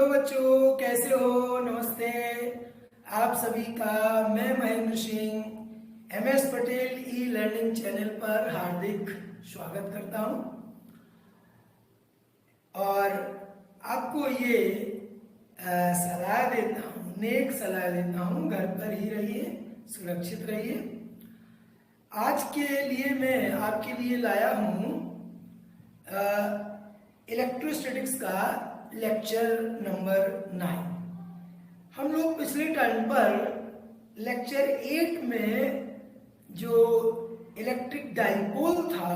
Hello बच्चों, कैसे हो? नमस्ते आप सभी का। मैं Mahendra Singh MS Patel e learning channel पर हार्दिक स्वागत करता हूं और आपको ये सलाह देता हूं, नेक सलाह देता हूं, घर पर ही रहिए, सुरक्षित रहिए। आज के लिए मैं आपके लिए लाया हूं इलेक्ट्रोस्टैटिक्स का लेक्चर नंबर 9। हम लोग पिछले टर्म पर लेक्चर 8 में जो इलेक्ट्रिक डाइपोल था,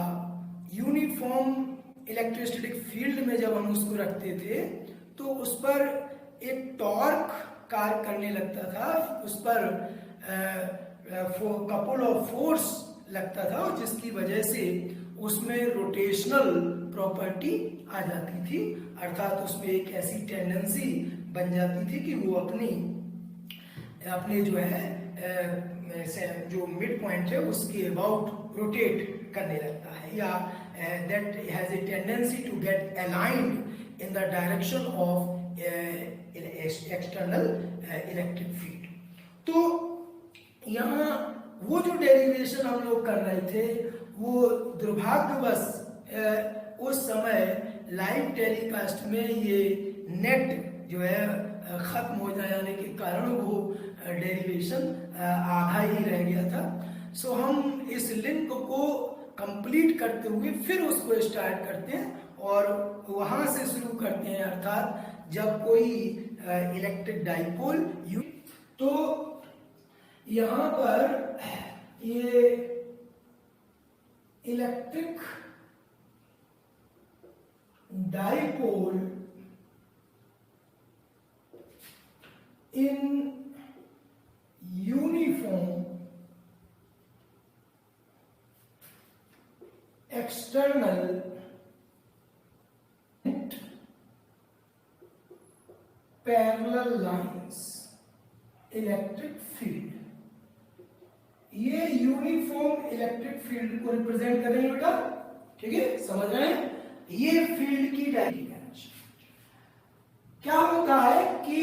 यूनिफॉर्म इलेक्ट्रोस्टैटिक फील्ड में जब हम उसको रखते थे तो उस पर एक टॉर्क कार्य करने लगता था, उस पर कपल ऑफ फोर्स लगता था और जिसकी वजह से उसमें रोटेशनल प्रॉपर्टी आ जाती थी, अर्थात उसमें एक ऐसी टेंडेंसी बन जाती थी कि वो अपने जो है जो मिड पॉइंट है उसके अबाउट रोटेट करने लगता है, या that has a tendency to get aligned in the direction of external electric field. तो यहाँ वो जो डेरिवेशन हम लोग कर रहे थे वो दुर्भाग्यवश उस समय लाइव टेलीकास्ट में ये नेट जो है खत्म हो जाने के कारण वो डेरिवेशन आधा ही रह गया था। सो हम इस लिंक को कंप्लीट करते हुए फिर उसको स्टार्ट करते हैं और वहां से शुरू करते हैं, अर्थात जब कोई इलेक्ट्रिक डाइपोल तो यहाँ पर ये electric dipole in uniform external parallel lines electric field, ये यूनिफॉर्म इलेक्ट्रिक फील्ड को रिप्रेजेंट कर रहे हैं बेटा, ठीक है, समझ रहे हैं? ये फील्ड की डायरेक्शन क्या होता है कि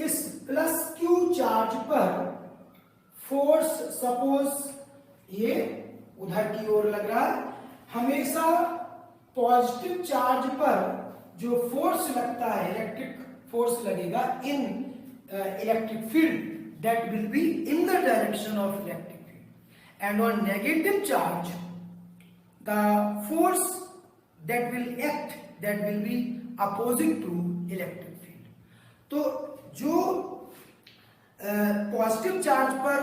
इस प्लस क्यू चार्ज पर फोर्स, सपोज ये उधर की ओर लग रहा है, हमेशा पॉजिटिव चार्ज पर जो फोर्स लगता है, इलेक्ट्रिक फोर्स लगेगा in electric field, that will be in the direction of electric field, and on negative charge the force that will act, that will be opposite to electric. तो जो positive charge पर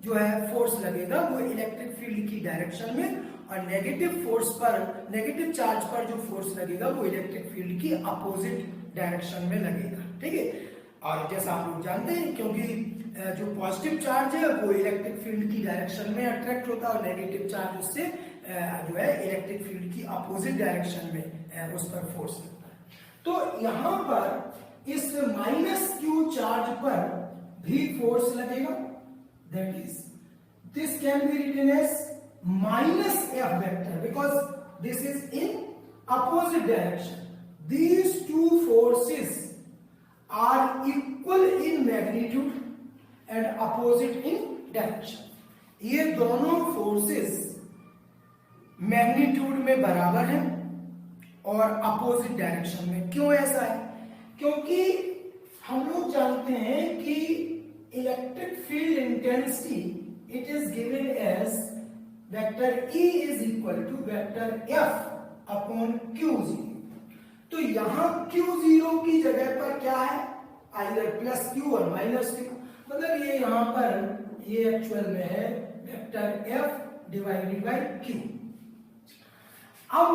जो है force लगेगा वो electric field की direction में, और नेगेटिव चार्ज पर जो फोर्स लगेगा वो इलेक्ट्रिक फील्ड की अपोजिट डायरेक्शन में लगेगा, ठीक है। और जैसा आप लोग जानते हैं, क्योंकि जो पॉजिटिव चार्ज है वो इलेक्ट्रिक फील्ड की डायरेक्शन में अट्रैक्ट होता है और नेगेटिव चार्ज उससे जो है इलेक्ट्रिक फील्ड की अपोजिट डायरेक्शन में उस पर फोर्स लगता है। तो यहाँ पर इस माइनस क्यू चार्ज पर भी फोर्स लगेगा, that is this can be written as minus F vector because this is in opposite direction. These two forces are equal in magnitude and opposite in direction. ये दोनों forces magnitude में बराबर हैं और opposite direction में। क्यों ऐसा है? क्योंकि हम लोग जानते हैं कि electric field intensity it is given as vector E is equal to vector F upon Q0। तो यहां Q0 की जगह पर क्या है? आइदर प्लस Q और माइनस Q, मतलब ये यहां पर ये एक्चुअल में है vector F divided by Q। अब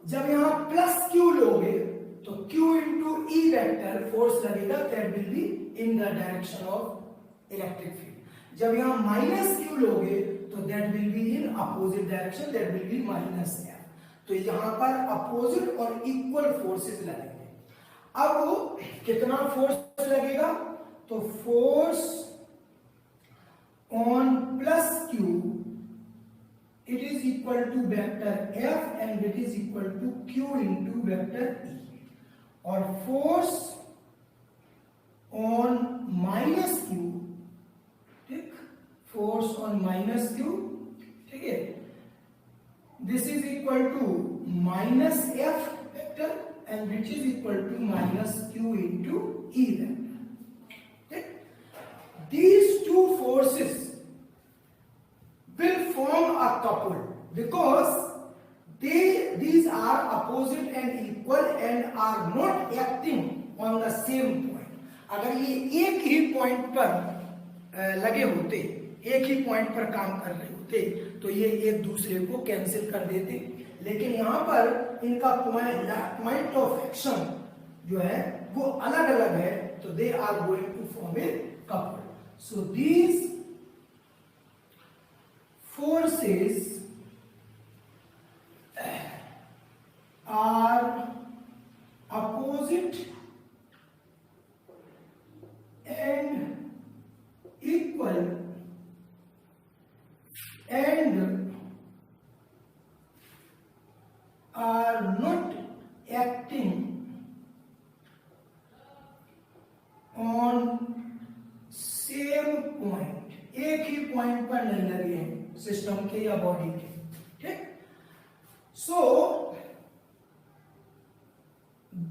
जब यहां प्लस Q लोगे तो Q into E vector force लगेगा, that will be in the direction of electric field. जब यहां माइनस Q लोगे तो that will be in opposite direction, that will B minus F। तो यहां पर अपोजिट और इक्वल फोर्सेस लगेंगे। अब कितना फोर्स लगेगा? तो force on plus Q it is equal to vector F and it is equal to Q into vector E, और फोर्स ऑन माइनस क्यू, ठीक, फोर्स ऑन माइनस क्यू, ठीक है, this is equal to minus F vector and which is equal to minus Q into E vector. These two forces will form a couple because these are opposite and equal and are not acting on the same point. अगर ये एक ही point पर लगे होते, एक ही point पर काम कर रहे होते तो ये एक दूसरे को कैंसिल कर देते, लेकिन यहां पर इनका पॉइंट ऑफ एक्शन जो है वो अलग अलग है, तो they are going to form a couple. So these forces are opposite and equal and are not acting on same point, एक ही पॉइंट पर नहीं लगे हैं सिस्टम के या बॉडी के, ठीक. So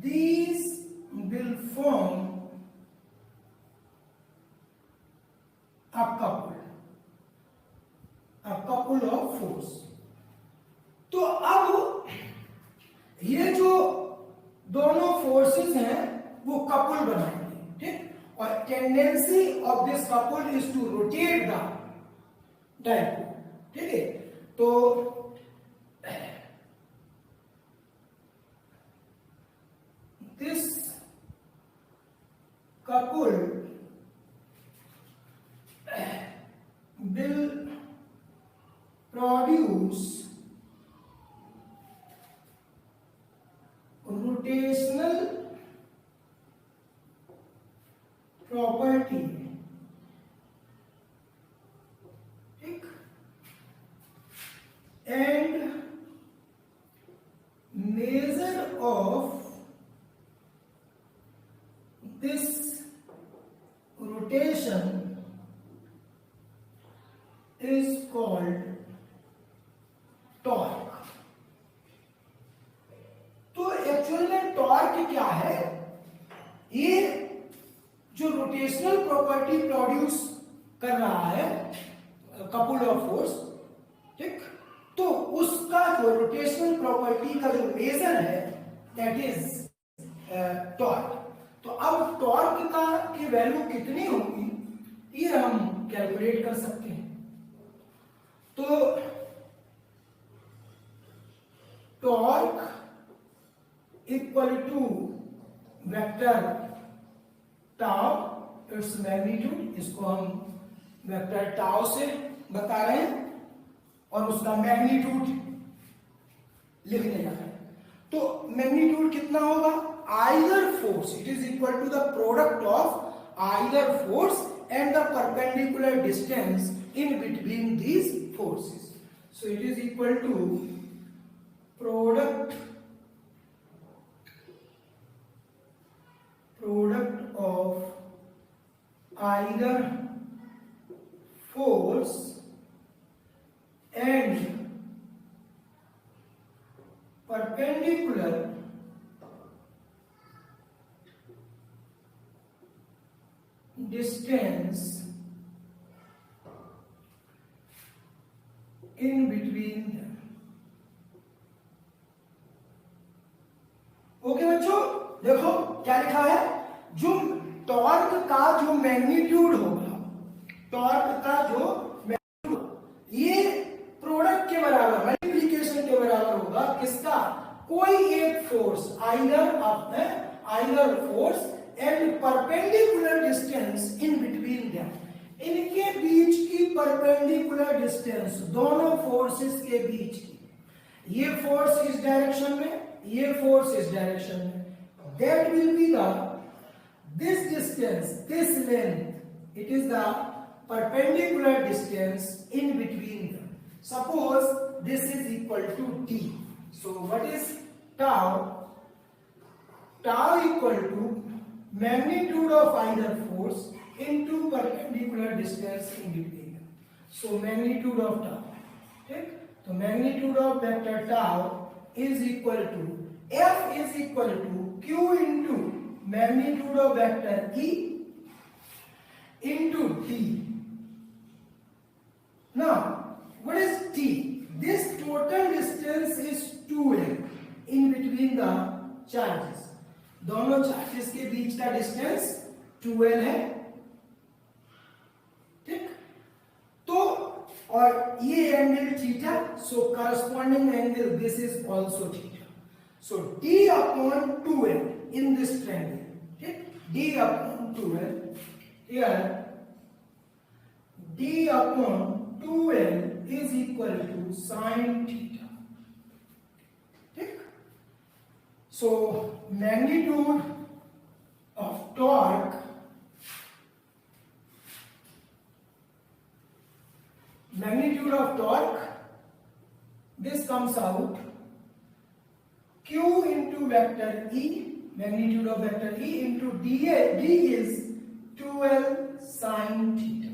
these will form a couple of force. तो अब ये जो दोनों फोर्सेस हैं वो कपल बनाएंगे, ठीक, और tendency of this couple is to rotate the dipole, ठीक है. तो this couple will produce rotational property, ठीक, and measure of this rotation is called torque. तो एक्चुअल में टॉर्क क्या है? ये जो रोटेशनल प्रॉपर्टी प्रोड्यूस कर रहा है कपल ऑफ फोर्स, ठीक, तो उसका जो रोटेशनल प्रॉपर्टी का जो मेजर है दैट इज टॉर्क. तो अब टॉर्क का की वैल्यू कितनी होगी ये हम कैलकुलेट कर सकते हैं. तो torque equal to vector tau its magnitude, इसको हम वेक्टर टाउ से बता रहे हैं और उसका मैग्नीट्यूड लिखने जा रहे हैं. तो मैग्नीट्यूड कितना होगा? Either force, it is equal to the product of either force and the perpendicular distance in between these forces. So it is equal to product of either force and perpendicular distance in between them. Okay बच्चों, देखो क्या लिखा है, जो torque का जो magnitude होगा, torque का जो मैग्नीट्यूड ये प्रोडक्ट के बराबर, मल्टीप्लिकेशन के बराबर होगा किसका? कोई एक force, either force and perpendicular distance in between them, इनके बीच की परपेंडिकुलर डिस्टेंस, दोनों फोर्सेस के बीच की, ये फोर्स इस डायरेक्शन में, ये फोर्स इस डायरेक्शन में, that will be the this distance, this length, it is the perpendicular distance in between them. Suppose this is equal to d. So what is tau? Tau equal to magnitude of either force into perpendicular distance in between. So magnitude of tau, ठीक? तो magnitude of vector tau is equal to F is equal to Q into magnitude of vector E into D. Now, what is T? This total distance is 2L in between the charges. दोनों charges के बीच का distance 2L है, ठीक? तो और ये angle theta, so corresponding angle this is also theta. So d upon 2L in this triangle, ठीक? d upon 2L here, d upon 2L is equal to sin theta, ठीक? So magnitude of torque, this comes out Q into vector E, magnitude of vector E into D is 2L sin theta.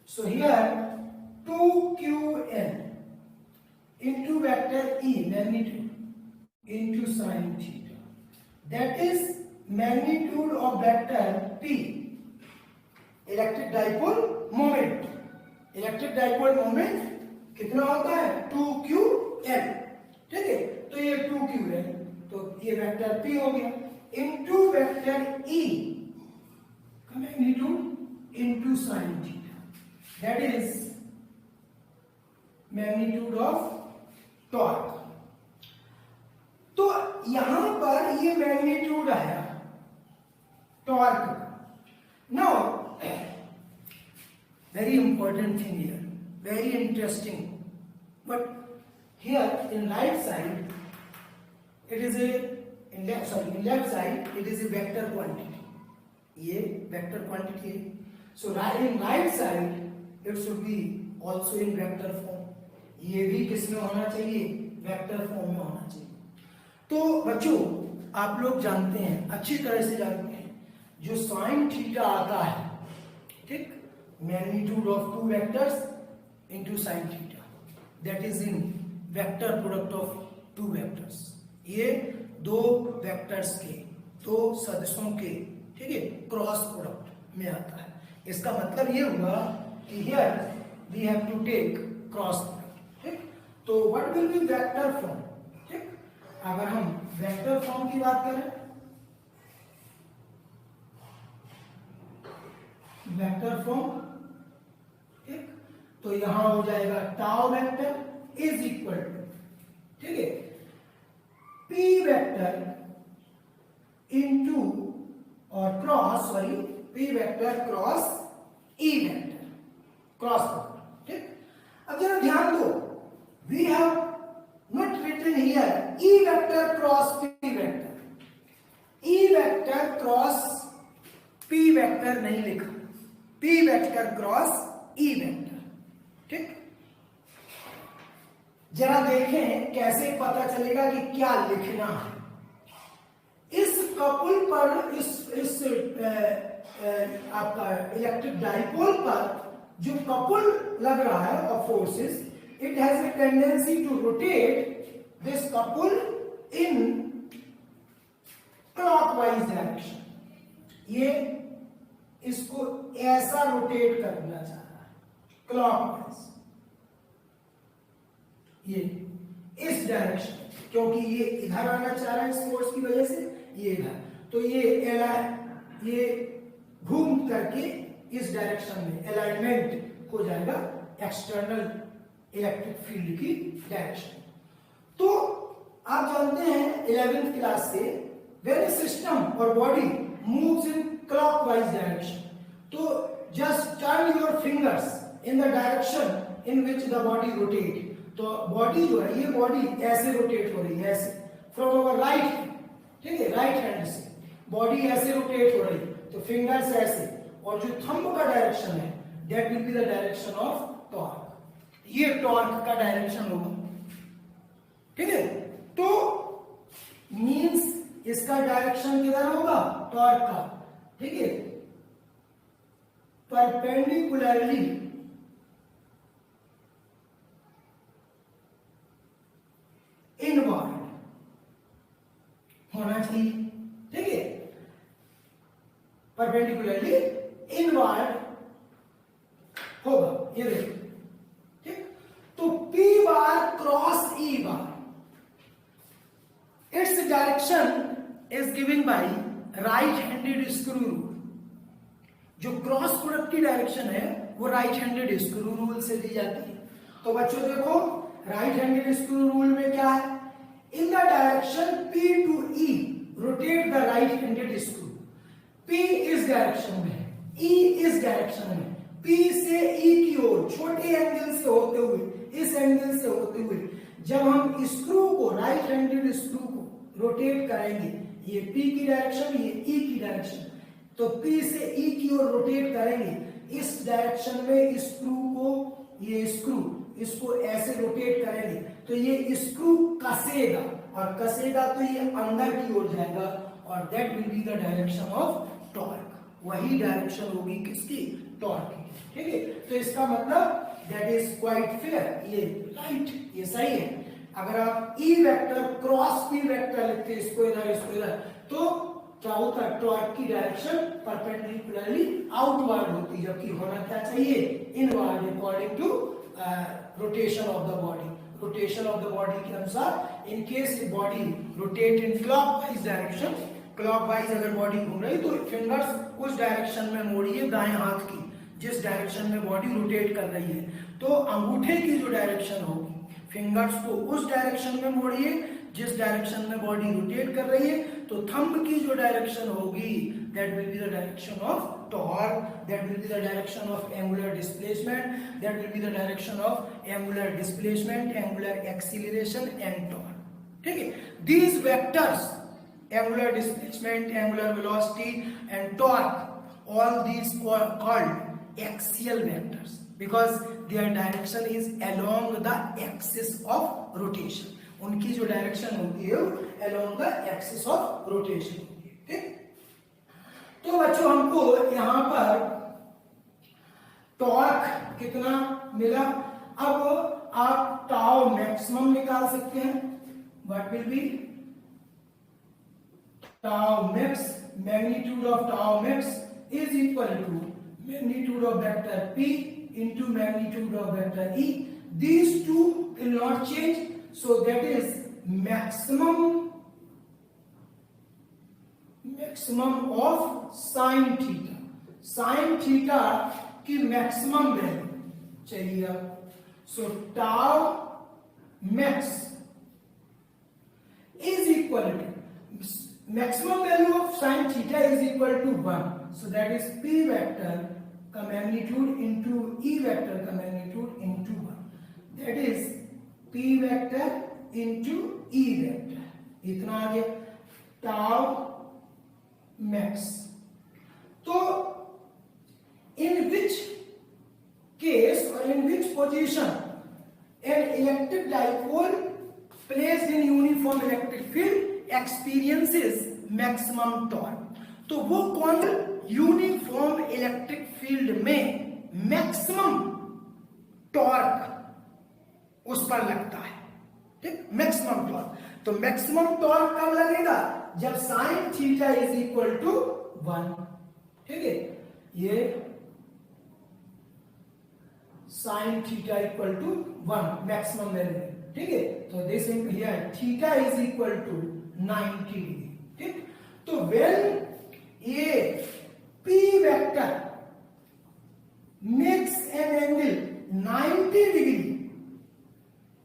So here 2QL into vector E, magnitude, into sin theta. That is magnitude of vector P, electric dipole moment. Electric dipole moment कितना होता है? 2QL, ठीक है? तो ये 2QL, तो ये vector P हो गया इनटू वेक्टर E का magnitude into sin theta. That is magnitude of torque. तो यहां पर ये मैग्नीट्यूड आया टॉर्क का. Now very important thing here, very interesting, but here in right side it is a, in left side it is a vector quantity. ये vector quantity है. So in right side it should be also in vector form. ये भी किसमें होना चाहिए? Vector form में होना चाहिए. तो बच्चों आप लोग जानते हैं, अच्छी तरह से जानते हैं, जो साइन थीटा आता है, ठीक, magnitude of two vectors into sin theta, that is in vector product of two vectors. ये दो वेक्टर्स के, दो सदिशों के, ठीक है, क्रॉस प्रोडक्ट में आता है. इसका मतलब ये हुआ कि here we have to take cross product, ठीक. तो what will be vector form, ठीक. अगर हम वेक्टर फॉर्म की बात करें, वेक्टर फॉर्म, ठीक, तो यहां हो जाएगा tau vector is equal to, ठीक है, पी वेक्टर इनटू और cross, sorry, P vector cross E vector, cross product, ठीक. अब जरा ध्यान दो, we have not written here E vector cross P vector. E vector cross P vector नहीं लिखा, P vector cross E vector, ठीक. जरा देखें कैसे पता चलेगा कि क्या लिखना है. इस कपल पर, इस आपका इलेक्ट्रिक डाइपोल पर जो कपल लग रहा है of forces, it has a tendency to rotate this couple in clockwise direction. ये इसको ऐसा रोटेट करना चाह रहा है क्लॉकवाइज, ये इस डायरेक्शन, क्योंकि ये इधर आना चाह रहा है इस फोर्स की वजह से, ये इधर, तो ये घूम करके इस डायरेक्शन में अलाइनमेंट हो जाएगा एक्सटर्नल इलेक्ट्रिक फील्ड की डायरेक्शन. तो आप जानते हैं 11th क्लास से, व्हेन ए सिस्टम और body moves in clockwise direction, तो just turn your fingers in the direction in which the body rotate. तो बॉडी जो है, ये बॉडी ऐसे रोटेट हो रही है, ऐसे फ्रॉम अवर राइट, ठीक है, राइट हैंड से बॉडी ऐसे रोटेट हो रही है, तो फिंगर्स ऐसे, और जो थंब का डायरेक्शन है that will be the direction of torque. ये टॉर्क का डायरेक्शन होगा, ठीक है. तो मींस इसका डायरेक्शन किधर होगा, टॉर्क का, ठीक है, परपेंडिकुलरली इनवर्ड होना चाहिए, ठीक है, परपेंडिकुलरली इनवर्ड होगा, ये देखिए, ठीक। तो P bar cross E bar, its direction is given by right handed screw rule. जो क्रॉस प्रोडक्ट की डायरेक्शन है वो राइट हैंडेड स्क्रू रूल से दी जाती है। तो बच्चों देखो, राइट हैंडेड स्क्रू रूल में क्या है, इन the direction P to E rotate the right handed screw. P इस डायरेक्शन में, E इस डायरेक्शन में, P से E की ओर छोटे एंगल से होते हुए, इस एंगल से होते हुए जब हम स्क्रू को, राइट हैंडेड स्क्रू को रोटेट करेंगे, ये P की डायरेक्शन, ये E की डायरेक्शन, तो P से E की ओर रोटेट करेंगे, इस डायरेक्शन में स्क्रू को, ये स्क्रू इसको ऐसे रोटेट करेंगे तो ये स्क्रू कसेगा, और कसेगा तो ये अंदर की ओर जाएगा, और that will be the direction of torque. वही डायरेक्शन होगी किसकी, टॉर्क की, ठीक है। तो इसका मतलब दैट इज क्वाइट फेयर, ये राइट, ये सही है। अगर आप E vector cross P vector लिखते हैं, इसको इधर इसको इधर, तो क्या होता है, टॉर्क की डायरेक्शन परपेंडिकुलरली आउटवर्ड होती, जबकि होना क्या चाहिए, inward, according to rotation of the body. Rotation of the body के अनुसार, in case body rotate in clockwise direction, clockwise अगर बॉडी घूम रही तो फिंगर्स उस डायरेक्शन में मोड़िए, दाएं हाथ की जिस डायरेक्शन में बॉडी रोटेट कर रही है, तो अंगूठे की जो डायरेक्शन होगी, फिंगर्स को उस डायरेक्शन में मोड़िए जिस डायरेक्शन में बॉडी रोटेट कर रही है, तो थंब की जो डायरेक्शन होगी that will be the direction of torque, that will be the direction of angular displacement, that will be the direction of angular displacement, angular acceleration and torque, ठीक है। These vectors, angular displacement, angular velocity and torque, all these are called axial vectors because their direction is along the axis of rotation। उनकी जो direction होती है along the axis of rotation होती है, ठीक। तो बच्चों हमको यहां पर टॉर्क कितना मिला, अब आप टाउ मैक्सिमम निकाल सकते हैं। What will be tau max, magnitude of tau max is equal to magnitude of vector P into magnitude of vector E. These two will not change, so that is maximum of sin theta। sin theta की maximum value चाहिए अब, so tau max is equal to maximum value of sin theta is equal to 1, so that is P vector का magnitude into E vector का magnitude into 1, that is P vector into E vector, इतना आ गया tau max. तो इन which case और in which position an electric dipole placed in uniform electric field experiences maximum torque. तो वो कौन uniform electric field में मैक्सिमम टॉर्क उस पर लगता है, ठीक, मैक्सिमम टॉर्क। तो मैक्सिमम टॉर्क कब लगेगा, जब sin theta is equal to 1, ठीक है, ये sin theta equal to 1 maximum value, ठीक है। तो this here theta is equal to 90 degree, ठीक। तो व्हेन ये P vector makes an angle 90 degree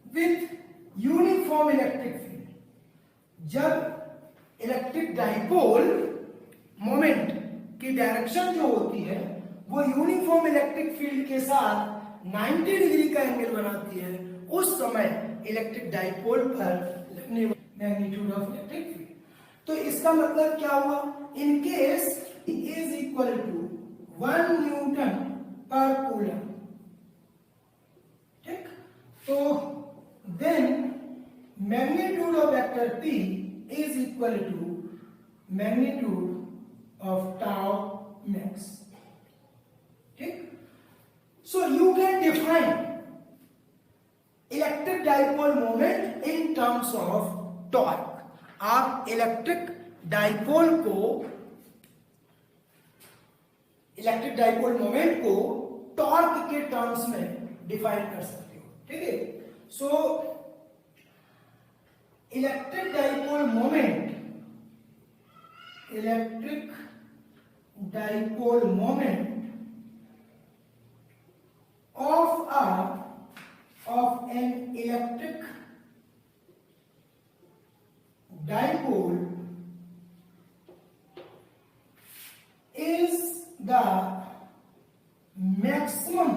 with uniform electric field, जब इलेक्ट्रिक डाइपोल मोमेंट की डायरेक्शन जो होती है वो यूनिफॉर्म इलेक्ट्रिक फील्ड के साथ 90 डिग्री का एंगल बनाती है, उस समय इलेक्ट्रिक डाइपोल पर लगने वाला मैग्नीट्यूड ऑफ इलेक्ट्रिक फील्ड। तो इसका मतलब क्या हुआ, in case is equal to 1 newton per coulomb, ठीक। तो then magnitude of vector P is equal to magnitude of tau max. ठीक, so you can define electric dipole moment in terms of torque. आप electric dipole moment को torque के terms में define कर सकते हो। ठीक है, so electric dipole moment of an electric dipole is the maximum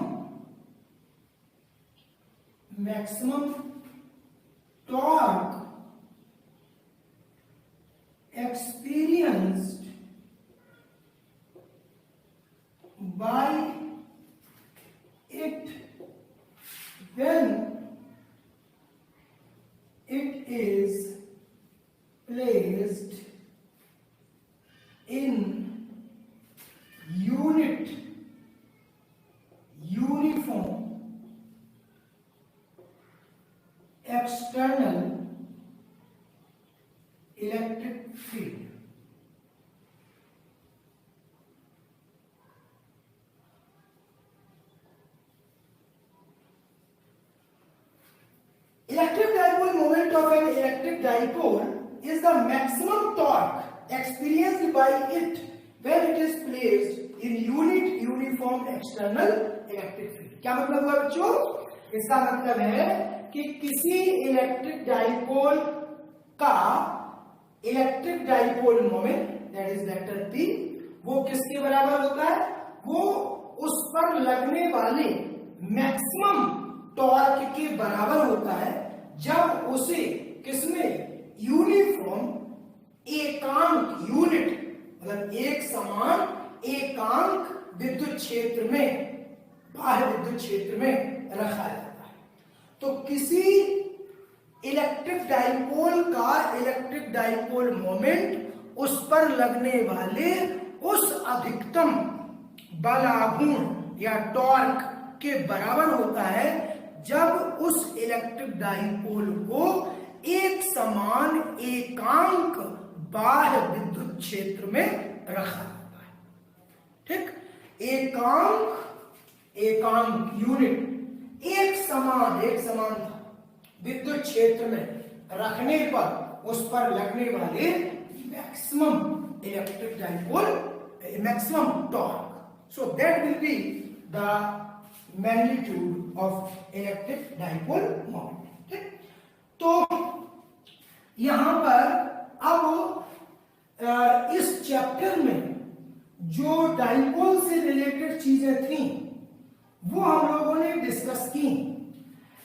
torque experienced by it when it is placed in uniform external electric field। Electric dipole moment of an electric dipole is the maximum torque experienced by it when it is placed in uniform external electric field। क्या मतलब हुआ बच्चों? इसका मतलब है कि किसी electric dipole का electric dipole moment that is vector P वो किसके बराबर होता है? वो उस पर लगने वाले मैक्सिमम टॉर्क के बराबर होता है जब उसे किसमें यूनिफॉर्म एकांक यूनिट मतलब एक समान एकांक विद्युत क्षेत्र में बाह्य विद्युत क्षेत्र में रखा जाता है। तो किसी इलेक्ट्रिक डाइपोल का इलेक्ट्रिक डाइपोल मोमेंट उस पर लगने वाले उस अधिकतम बलाघूर्ण या टॉर्क के बराबर होता है जब उस इलेक्ट्रिक डाइपोल को एक समान एकांक बाह्य विद्युत क्षेत्र में रखा जाता है। ठीक, एकांक यूनिट एक समान विद्युत क्षेत्र में रखने पर उस पर लगने वाले maximum electric dipole maximum torque, so that will be the magnitude of electric dipole moment. ठीक, तो यहां पर अब इस चैप्टर में जो डाइपोल से रिलेटेड चीजें थी वो हम लोगों ने डिस्कस की।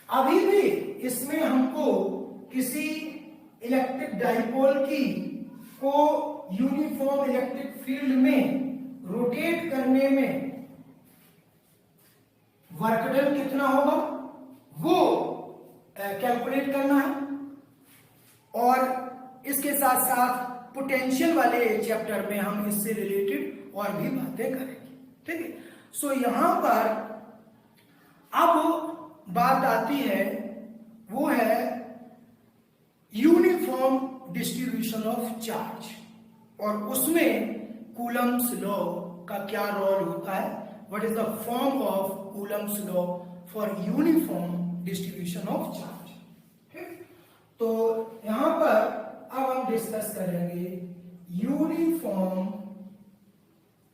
अभी भी इसमें हमको किसी इलेक्ट्रिक डाइपोल को यूनिफॉर्म इलेक्ट्रिक फील्ड में रोटेट करने में वर्क डन कितना होगा वो कैलकुलेट करना है और इसके साथ साथ पोटेंशियल वाले चैप्टर में हम इससे रिलेटेड और भी बातें करेंगे। ठीक है, सो यहां पर अब बात आती है वो है यूनिफॉर्म डिस्ट्रीब्यूशन ऑफ चार्ज और उसमें कूलम्स लॉ का क्या रोल होता है। What is the form of Coulomb's law for uniform distribution of charge. ठीक, तो यहां पर अब हम डिस्कस करेंगे यूनिफॉर्म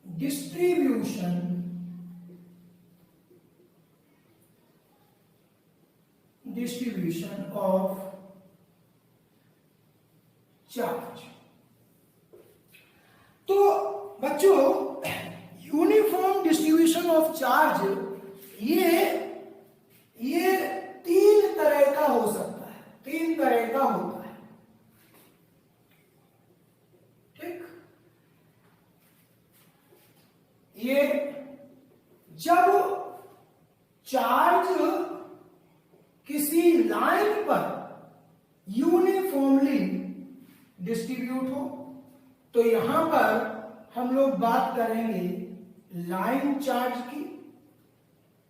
डिस्ट्रीब्यूशन ऑफ चार्ज। तो बच्चों यूनिफॉर्म डिस्ट्रीब्यूशन ऑफ चार्ज ये तीन तरह का हो सकता है, तीन तरह का होता है। ठीक, ये जब चार्ज किसी लाइन पर यूनिफॉर्मली डिस्ट्रीब्यूट हो तो यहां पर हम लोग बात करेंगे लाइन चार्ज की।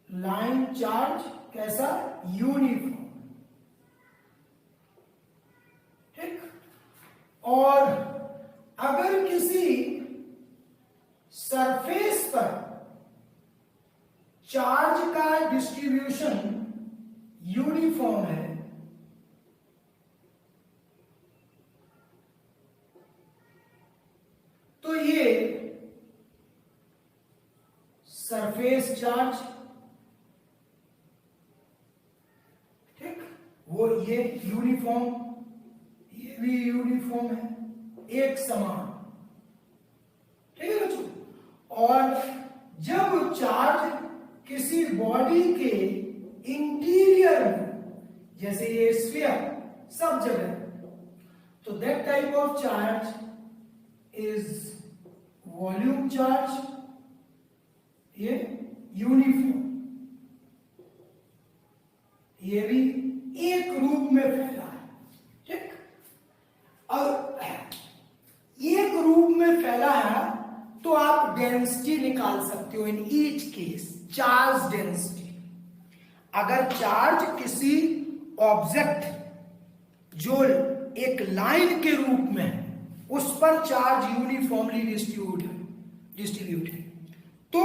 लाइन चार्ज कैसा? यूनिफॉर्म, ठीक। और अगर किसी सरफेस पर चार्ज का डिस्ट्रीब्यूशन यूनिफॉर्म है, तो ये सरफेस चार्ज, ठीक, वो ये यूनिफॉर्म, ये भी यूनिफॉर्म है, एक समान, ठीक है बच्चों। और जब चार्ज किसी बॉडी के इंटीरियर में, जैसे ये स्फीयर सब जगह, तो that type of charge is volume charge, ये यूनिफॉर्म, ये भी एक रूप में फैला है, ठीक। और एक रूप में फैला है तो आप डेंसिटी निकाल सकते हो in each case, charge density. अगर चार्ज किसी ऑब्जेक्ट जो एक लाइन के रूप में है उस पर चार्ज यूनिफॉर्मली डिस्ट्रीब्यूट है तो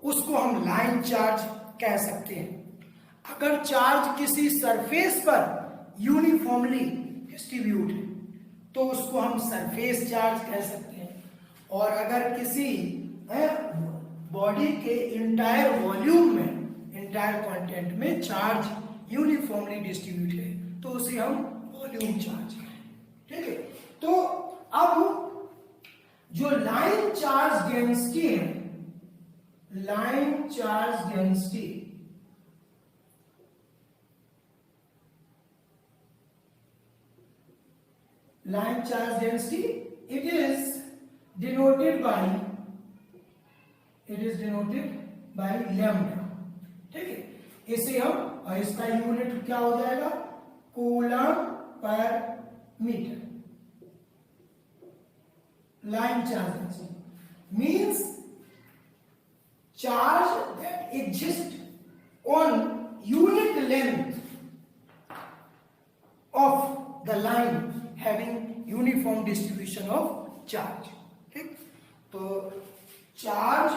उसको हम लाइन चार्ज कह सकते हैं। अगर चार्ज किसी सरफेस पर यूनिफॉर्मली डिस्ट्रीब्यूट है तो उसको हम सरफेस चार्ज कह सकते हैं। और अगर किसी बॉडी के इंटायर वॉल्यूम में, इंटायर कंटेंट में चार्ज यूनिफॉर्मली डिस्ट्रीब्यूट है तो उसे हम वॉल्यूम चार्ज कहें, ठीक है। तो अब जो लाइन चार्ज डेंसिटी है, line charge density line charge density, it is denoted by lambda, ठीक है। इसे हम, और इसका यूनिट क्या हो जाएगा? Coulomb per metre. Line charge density means charge that exists on unit length of the line having uniform distribution of charge, ठीक। तो charge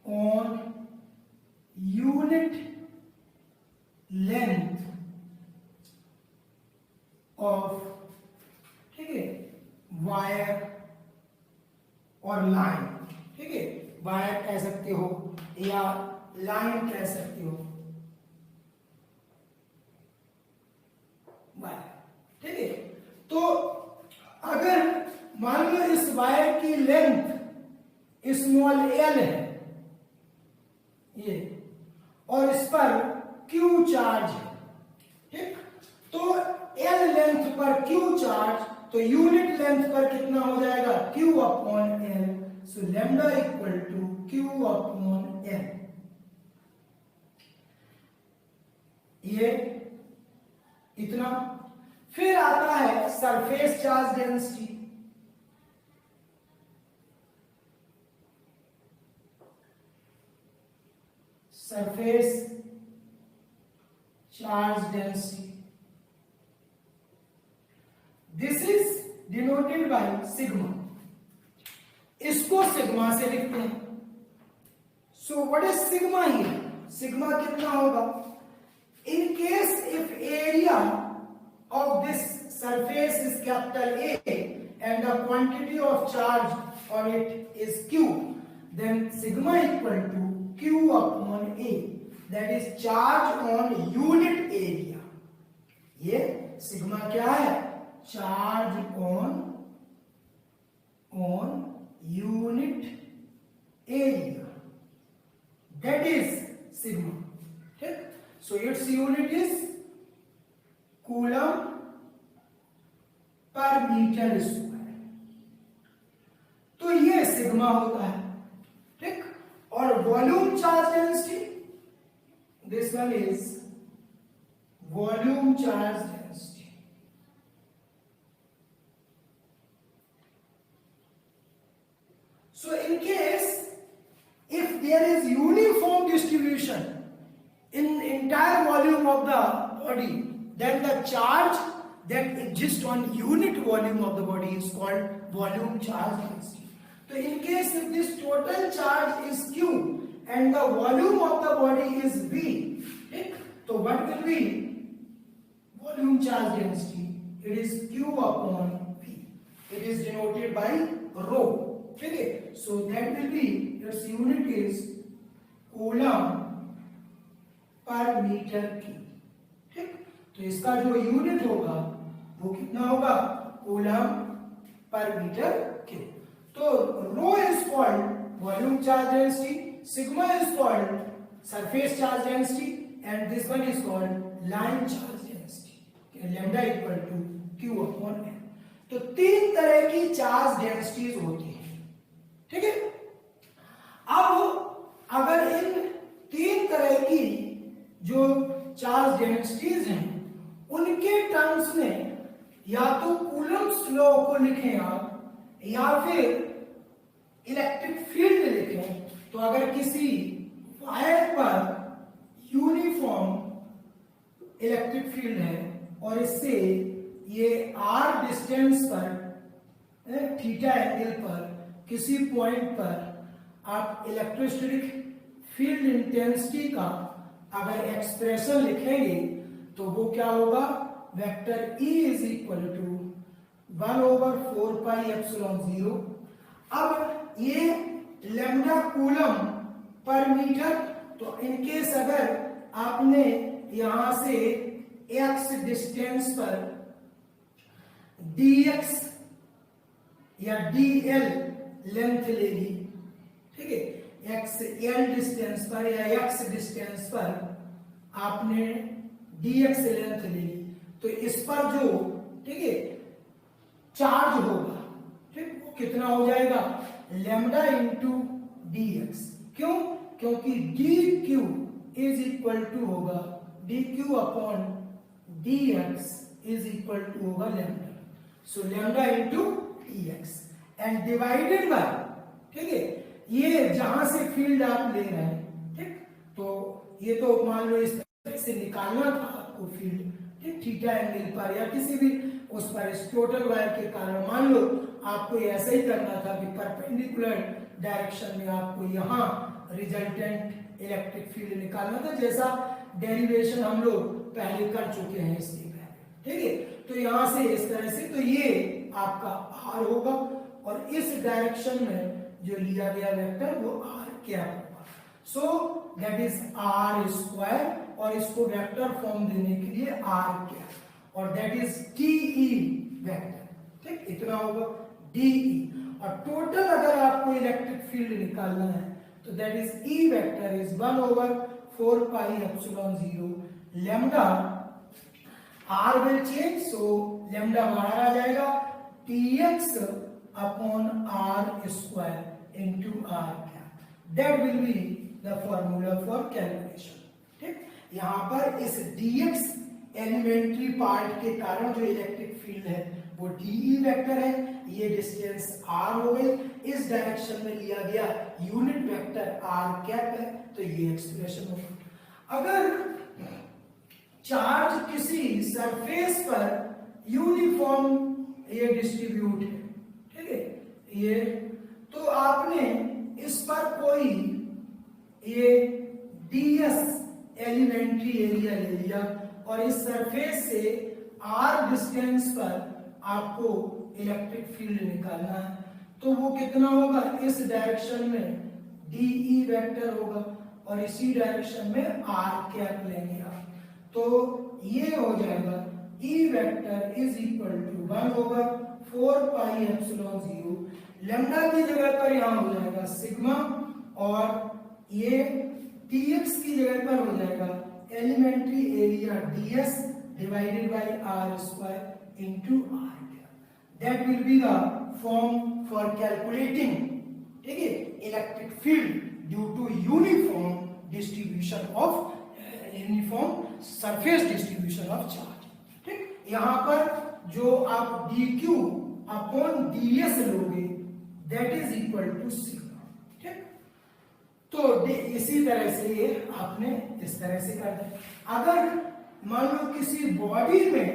on unit length of, ठीक है, वायर और लाइन, ठीक है। वायर कह सकते हो या लाइन कह सकते हो, ठीक है। तो अगर मान लो इस वायर की लेंथ स्मॉल एल है ये, और इस पर क्यू चार्ज है, ठीक। तो एल लेंथ पर क्यू चार्ज, तो यूनिट लेंथ पर कितना हो जाएगा? Q upon L. So lambda equal to Q upon L. ये इतना। फिर आता है surface charge density. Surface charge density, this is denoted by sigma. इसको सिग्मा से लिखते हैं। So what is sigma here? Sigma कितना होगा? In case if area of this surface is capital A and the quantity of charge on it is Q, then sigma equal to Q upon A, that is charge on unit area. ये sigma क्या है? Charge on unit area, that is sigma, ठीक। so its unit is coulomb per metre square. तो ये sigma होता है, ठीक। और volume charge density, this one is volume charge density. So in case if there is uniform distribution in entire volume of the body, then the charge that exists on unit volume of the body is called volume charge density. So in case if this total charge is Q and the volume of the body is V, okay? So what will be volume charge density? It is Q upon V. It is denoted by rho. Okay, so that will be, its unit is coulomb per metre cube. ठीक, तो इसका जो unit होगा वो कितना होगा? Coulomb per metre cube. तो rho is called volume charge density, sigma is called surface charge density and this one is called line charge density. Lambda equal to Q upon N. तो तीन तरह की charge densities होती है. ठीक है, अब अगर इन तीन तरह की जो चार्ज डेंसिटीज हैं उनके टर्म्स में या तो कूलम्स लॉ को लिखें आप या फिर इलेक्ट्रिक फील्ड लिखें, तो अगर किसी वायर पर यूनिफॉर्म इलेक्ट्रिक फील्ड है और इससे ये r डिस्टेंस पर थीटा एंगल पर किसी पॉइंट पर आप इलेक्ट्रोस्टैटिक फील्ड इंटेंसिटी का अगर एक्सप्रेशन लिखेंगे तो वो क्या होगा? Vector E is equal to 1/4 pi epsilon 0. अब ये लैम्डा कूलम पर मीटर, तो इनकेस अगर आपने यहां से x डिस्टेंस पर dx या dl लेंथ ले ली, ठीक है, x l डिस्टेंस पर या x डिस्टेंस पर आपने dx लेंथ ले ली, तो इस पर जो, ठीक है, चार्ज होगा, ठीक, वो कितना हो जाएगा? Lambda into dx. क्यों? क्योंकि dq इज इक्वल टू होगा dq upon dx is equal to होगा lambda. So lambda into dx and divided by, ठीक है, ये जहां से फील्ड आप ले रहे हैं, ठीक, तो ये तो मान लो इस तरह से निकालना था आपको फील्ड, ठीक, थीटा एंगल पर या किसी भी उस पर इस टोटल वायर के कारण मान लो आपको ऐसा ही करना था कि परपेंडिकुलर डायरेक्शन में आपको यहाँ रिजल्टेंट इलेक्ट्रिक फील्ड निकालना था, जैसा डेरिवेशन हम लोग पहले कर चुके हैं इसके पहले. ठीक है, तो यहां से इस तरह से, तो ये आपका r होगा और इस डायरेक्शन में जो लिया गया वेक्टर वो r कैप होगा. सो दैट इज r स्क्वायर और इसको वेक्टर फॉर्म देने के लिए r कैप और दैट इज dE वेक्टर. ठीक, इतना होगा dE. और टोटल अगर आपको इलेक्ट्रिक फील्ड निकालना है तो that is E vector is 1/4 pi epsilon 0 lambda. r will change, so lambda बाहर आ जाएगा, tx upon r square into r cap. That will be the formula for calculation. ठीक, यहाँ पर इस dx एलिमेंट्री पार्ट के कारण जो इलेक्ट्रिक फील्ड है वो dE वेक्टर है, ये डिस्टेंस r हो गई, इस डायरेक्शन में लिया गया यूनिट वेक्टर r कैप है, तो ये एक्सप्रेशन होगा. अगर चार्ज किसी सरफेस पर यूनिफॉर्म ये डिस्ट्रीब्यूट है, ठीक है, ये, तो आपने इस पर कोई ये ds एलिमेंट्री एरिया ले लिया और इस सरफेस से r डिस्टेंस पर आपको इलेक्ट्रिक फील्ड निकालना है, तो वो कितना होगा? इस डायरेक्शन में dE वेक्टर होगा और इसी डायरेक्शन में r कैप लेंगे आप, तो ये हो जाएगा E vector is equal to 1/4 pi epsilon 0. Lambda की जगह पर यहां हो जाएगा सिग्मा और ये dx की जगह पर हो जाएगा elementary area ds divided by r square into r. That will be the form for calculating, ठीक है, electric field due to uniform distribution of uniform surface distribution of charge. ठीक, यहां पर जो आप dq अपॉन ds लोगे, that is equal to sigma. ठीक, तो इसी तरह से ये आपने इस तरह से कर दिया। अगर मान लो किसी बॉडी में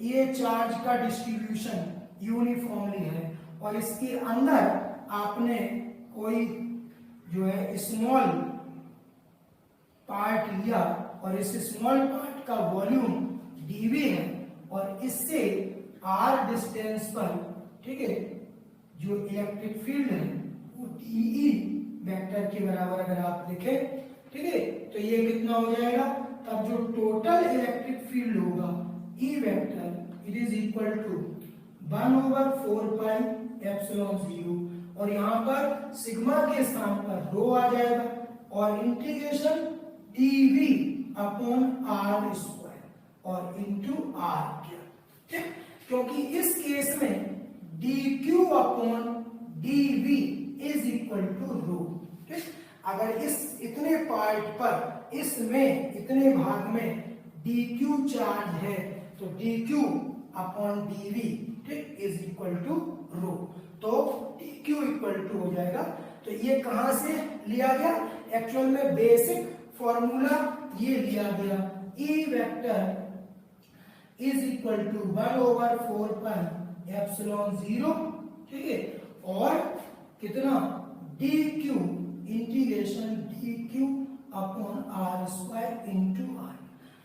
ये चार्ज का डिस्ट्रीब्यूशन यूनिफॉर्मली है और इसके अंदर आपने कोई जो है स्मॉल पार्ट लिया और इस स्मॉल पार्ट का वॉल्यूम dv है और इससे r डिस्टेंस पर, ठीक है, जो इलेक्ट्रिक फील्ड है वो dE वेक्टर के बराबर अगर आप लिखें, ठीक है, तो ये कितना हो जाएगा, तब जो टोटल इलेक्ट्रिक फील्ड होगा E vector it is equal to 1/4 pi epsilon 0 और यहाँ पर सिग्मा के स्थान पर रो आ जाएगा और integration dV upon r square और इनटू r किया। ठीक, क्योंकि इस केस में dq upon dV is equal to rho. ठीक, अगर इस इतने पार्ट पर इसमें इतने भाग में dq चार्ज है तो dq अपॉन dV, ठीक, इज इक्वल टू रो, तो dq इक्वल टू हो जाएगा। तो ये कहां से लिया गया, एक्चुअल में बेसिक फॉर्मूला ये लिया गया, E vector is equal to 1/4 pi epsilon 0, ठीक है, और कितना dq integration dq upon r square into r,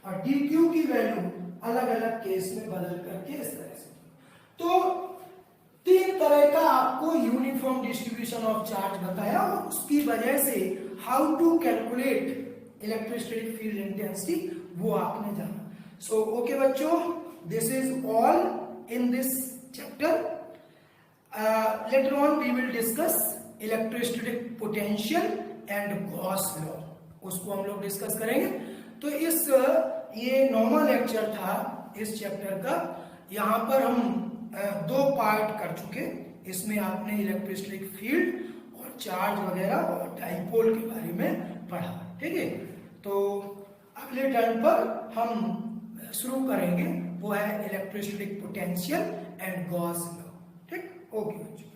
और dq की वैल्यू अलग अलग केस में बदल करके इस तरह से। तो तीन तरह का आपको यूनिफॉर्म डिस्ट्रीब्यूशन ऑफ चार्ज बताया और उसकी वजह से how to calculate electrostatic field intensity वो आपने जाना। सो ओके बच्चों, this is all in this chapter. Later on we will discuss electrostatic potential and Gauss law, उसको हम लोग डिस्कस करेंगे। तो इस ये नॉर्मल लेक्चर था इस चैप्टर का, यहाँ पर हम दो पार्ट कर चुके। इसमें आपने इलेक्ट्रोस्टैटिक फील्ड और चार्ज वगैरह और डाइपोल के बारे में पढ़ा, ठीक है। तो अगले टर्न पर हम शुरू करेंगे, वो है electrostatic potential and Gauss law. ठीक, ओके बच्चों।